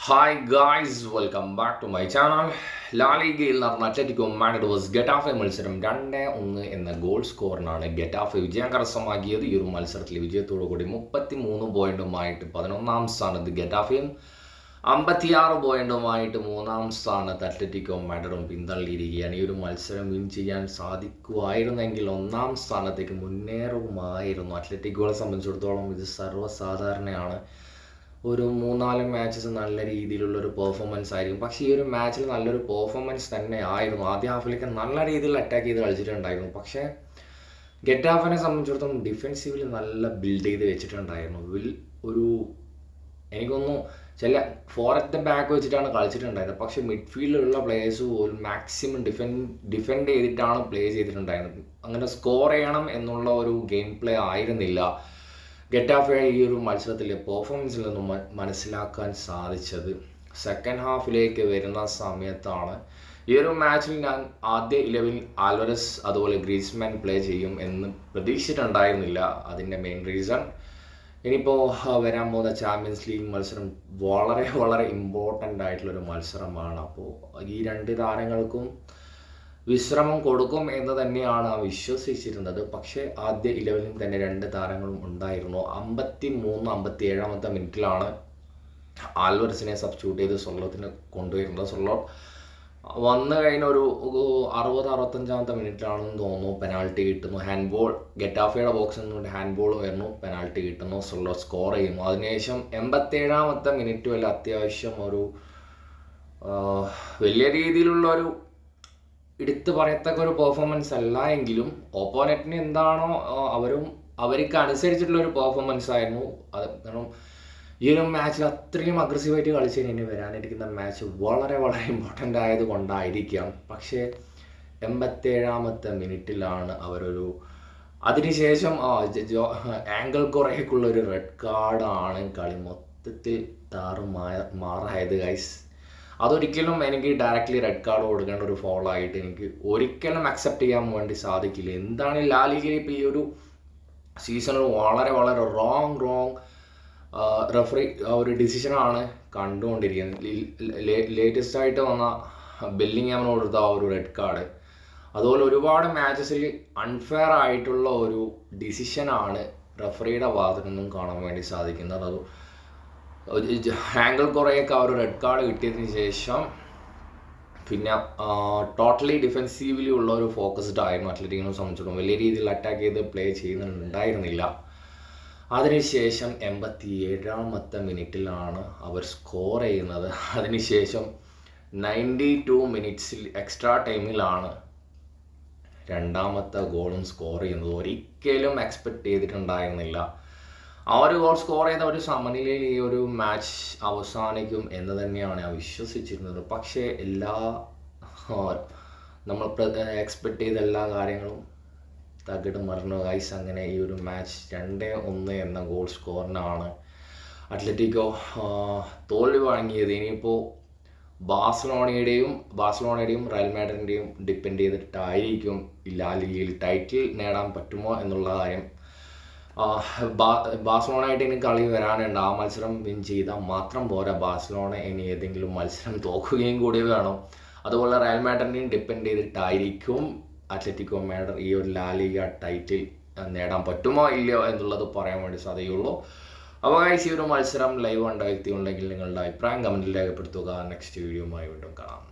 Hi guys, welcome back to my channel. ലാലിഗയിൽ നടന്ന Atletico Madrid versus Getafe മത്സരം 2-1 എന്ന ഗോൾ സ്കോറിനാണ് ഗെറ്റാഫെ വിജയം കരസ്ഥമാക്കിയത്. ഈ ഒരു മത്സരത്തിൽ വിജയത്തോടു കൂടി 33 പോയിന്റുമായിട്ട് 11-ാം സ്ഥാനത്ത് ഗെറ്റാഫയും 56 പോയിന്റുമായിട്ട് 3-ാം സ്ഥാനത്ത് അത്ലറ്റിക്കോ മാഡ്രിഡും പിന്തള്ളിയിരിക്കുകയാണ്. ഈ ഒരു മത്സരം വിൻ ചെയ്യാൻ സാധിക്കുമായിരുന്നെങ്കിൽ 1-ാം സ്ഥാനത്തേക്ക് മുന്നേറുമായിരുന്നു. അത്ലറ്റിക്കോയെ സംബന്ധിച്ചിടത്തോളം ഇത് സർവ്വസാധാരണയാണ്. ഒരു 3-4 മാച്ചസ് നല്ല രീതിയിലുള്ളൊരു പെർഫോമൻസ് ആയിരിക്കും. പക്ഷേ ഈ ഒരു മാച്ചിൽ നല്ലൊരു പെർഫോമൻസ് തന്നെ ആയിരുന്നു. ആദ്യ ഹാഫിലേക്ക് നല്ല രീതിയിൽ അറ്റാക്ക് ചെയ്ത് കളിച്ചിട്ടുണ്ടായിരുന്നു. പക്ഷേ ഗെറ്റാഫിനെ സംബന്ധിച്ചിടത്തോളം ഡിഫെൻസീവിൽ നല്ല ബിൽഡ് ചെയ്ത് വെച്ചിട്ടുണ്ടായിരുന്നു. എനിക്കൊന്നും ചില ഫോർ അറ്റ് ദ ബാക്ക് വെച്ചിട്ടാണ് കളിച്ചിട്ടുണ്ടായിരുന്നത്. പക്ഷേ മിഡ്ഫീൽഡിലുള്ള പ്ലേയേഴ്സ് പോലും മാക്സിമം ഡിഫെൻഡ് ചെയ്തിട്ടാണ് പ്ലേ ചെയ്തിട്ടുണ്ടായിരുന്നത്. അങ്ങനെ സ്കോർ ചെയ്യണം എന്നുള്ള ഒരു ഗെയിം പ്ലേ ആയിരുന്നില്ല ഗെറ്റാഫെ ഈ ഒരു മത്സരത്തിലെ പെർഫോമൻസിൽ നിന്നും മനസ്സിലാക്കാൻ സാധിച്ചത്. സെക്കൻഡ് ഹാഫിലേക്ക് വരുന്ന സമയത്താണ് ഈ ഒരു മാച്ചിൽ ഞാൻ ആദ്യ 11 ആൽവരസ് അതുപോലെ ഗ്രീസ്മാൻ പ്ലേ ചെയ്യും എന്ന് പ്രതീക്ഷിച്ചിട്ടുണ്ടായിരുന്നില്ല. അതിൻ്റെ മെയിൻ റീസൺ ഇനിയിപ്പോൾ വരാൻ പോകുന്ന ചാമ്പ്യൻസ് ലീഗ് മത്സരം വളരെ വളരെ ഇമ്പോർട്ടൻ്റ് ആയിട്ടുള്ളൊരു മത്സരമാണ്. അപ്പോൾ ഈ രണ്ട് താരങ്ങൾക്കും വിശ്രമം കൊടുക്കും എന്ന് തന്നെയാണ് വിശ്വസിച്ചിരുന്നത്. പക്ഷേ ആദ്യ 11 തന്നെ രണ്ട് താരങ്ങളും ഉണ്ടായിരുന്നു. 53-57 മിനിറ്റിലാണ് ആൽവരസിനെ സബ്സ്റ്റിറ്റ്യൂട്ട് ചെയ്ത് സൊള്ളോത്തിനെ കൊണ്ടുവരുന്നത്. സൊള്ളോ വന്നു കഴിഞ്ഞ ഒരു 60-65 മിനിറ്റിലാണെന്ന് തോന്നുന്നു പെനാൾട്ടി കിട്ടുന്നു. ഹാൻഡ് ബോൾ ഗെറ്റാഫയുടെ ബോക്സിൽ നിന്നുകൊണ്ട് ഹാൻഡ് ബോൾ വരുന്നു, പെനാൾട്ടി കിട്ടുന്നു, സൊള്ളോ സ്കോർ ചെയ്യുന്നു. അതിനുശേഷം 87 മിനിറ്റ് വരെ അത്യാവശ്യം ഒരു വലിയ രീതിയിലുള്ള ഒരു എടുത്ത് പറയത്തക്ക ഒരു പെർഫോമൻസ് അല്ല എങ്കിലും ഓപ്പോണന്റിന് എന്താണോ അവർക്ക് അനുസരിച്ചിട്ടുള്ള ഒരു പെർഫോമൻസ് ആയിരുന്നു അത്. കാരണം ഈ ഒരു മാച്ചിൽ അത്രയും അഗ്രസീവായിട്ട് കളിച്ച് കഴിഞ്ഞ് വരാനിരിക്കുന്ന മാച്ച് വളരെ വളരെ ഇമ്പോർട്ടൻ്റ് ആയത് കൊണ്ടായിരിക്കാം. പക്ഷേ 87 മിനിറ്റിലാണ് അതിനുശേഷം ആംഗിൾ കുറേക്കുള്ളൊരു റെഡ് കാർഡാണ് കളി മൊത്തത്തിൽ മാറായത് ഗൈസ്. അതൊരിക്കലും എനിക്ക് ഡയറക്റ്റ്ലി റെഡ് കാർഡ് കൊടുക്കേണ്ട ഒരു ഫോളായിട്ട് എനിക്ക് ഒരിക്കലും അക്സെപ്റ്റ് ചെയ്യാൻ വേണ്ടി സാധിക്കില്ല. എന്താണ് ലാലിഗയിൽ ഇപ്പോൾ ഈ ഒരു സീസണിൽ വളരെ വളരെ റോങ് റെഫറി ഒരു ഡിസിഷനാണ് കണ്ടുകൊണ്ടിരിക്കുന്നത്. ലേറ്റസ്റ്റ് ആയിട്ട് വന്ന ബെല്ലിംഗ്ഹാമിന് കൊടുത്ത ഒരു റെഡ് കാർഡ്, അതുപോലെ ഒരുപാട് മാച്ചസിൽ അൺഫെയർ ആയിട്ടുള്ള ഒരു ഡിസിഷനാണ് റെഫറിയുടെ ഭാഗത്തു നിന്നും കാണാൻ വേണ്ടി സാധിക്കുന്നത്. അത് ആംഗിൾ കുറേയൊക്കെ ഒരു റെഡ് കാർഡ് കിട്ടിയതിന് ശേഷം പിന്നെ ടോട്ടലി ഡിഫെൻസീവ്ലി ഉള്ള ഒരു ഫോക്കസ്ഡ് ആയിരുന്നു അത്ലറ്റിക്കിനെ സംബന്ധിച്ചിടത്തോളം. വലിയ രീതിയിൽ അറ്റാക്ക് ചെയ്ത് പ്ലേ ചെയ്യുന്നുണ്ടായിരുന്നില്ല. അതിനുശേഷം 87 മിനിറ്റിലാണ് അവർ സ്കോർ ചെയ്യുന്നത്. അതിനുശേഷം 92 മിനിറ്റ്സിൽ എക്സ്ട്രാ ടൈമിലാണ് രണ്ടാമത്തെ ഗോളും സ്കോർ ചെയ്യുന്നത്. ഒരിക്കലും എക്സ്പെക്റ്റ് ചെയ്തിട്ടുണ്ടായിരുന്നില്ല ആ ഒരു ഗോൾ സ്കോർ ചെയ്ത ഒരു സമനിലയിൽ ഈ ഒരു മാച്ച് അവസാനിക്കും എന്ന് തന്നെയാണ് ഞാൻ വിശ്വസിച്ചിരുന്നത്. പക്ഷേ നമ്മൾ എക്സ്പെക്റ്റ് ചെയ്ത എല്ലാ കാര്യങ്ങളും തകിടം മറിഞ്ഞു ഗൈസ്. അങ്ങനെ ഈ ഒരു മാച്ച് 2-1 എന്ന ഗോൾ സ്കോറിനാണ് അത്ലറ്റിക്കോ തോൽവി വഴങ്ങിയത്. ഇനിയിപ്പോൾ ബാഴ്സലോണയുടെയും റയൽ മാഡ്രിഡിൻ്റെയും ഡിപ്പെൻഡ് ചെയ്തിട്ടായിരിക്കും ലാലിഗയിൽ ടൈറ്റിൽ നേടാൻ പറ്റുമോ എന്നുള്ള കാര്യം. ബാഴ്സലോണയായിട്ട് ഇനി കളി വരാനുണ്ട്. ആ മത്സരം വിൻ ചെയ്താൽ മാത്രം പോരാ, ബാഴ്സലോണ ഇനി ഏതെങ്കിലും മത്സരം തോക്കുകയും കൂടി വേണം. അതുപോലെ റയൽ മാഡ്രിഡിനെയും ഡിപ്പെൻഡ് ചെയ്തിട്ടായിരിക്കും അത്ലറ്റിക്കോ മാഡ്രിഡ് ഈ ഒരു ലാലിഗ ടൈറ്റിൽ നേടാൻ പറ്റുമോ ഇല്ലയോ എന്നുള്ളത് പറയാൻ വേണ്ടി സാധിക്കുള്ളൂ. അപ്പോൾ ഗൈസ്, ഈ ഒരു മത്സരം ലൈവ് കണ്ട വ്യക്തി ഉണ്ടെങ്കിൽ നിങ്ങളുടെ അഭിപ്രായം കമൻറ്റിൽ രേഖപ്പെടുത്തുക. നെക്സ്റ്റ് വീഡിയോയുമായി വീണ്ടും കാണാം.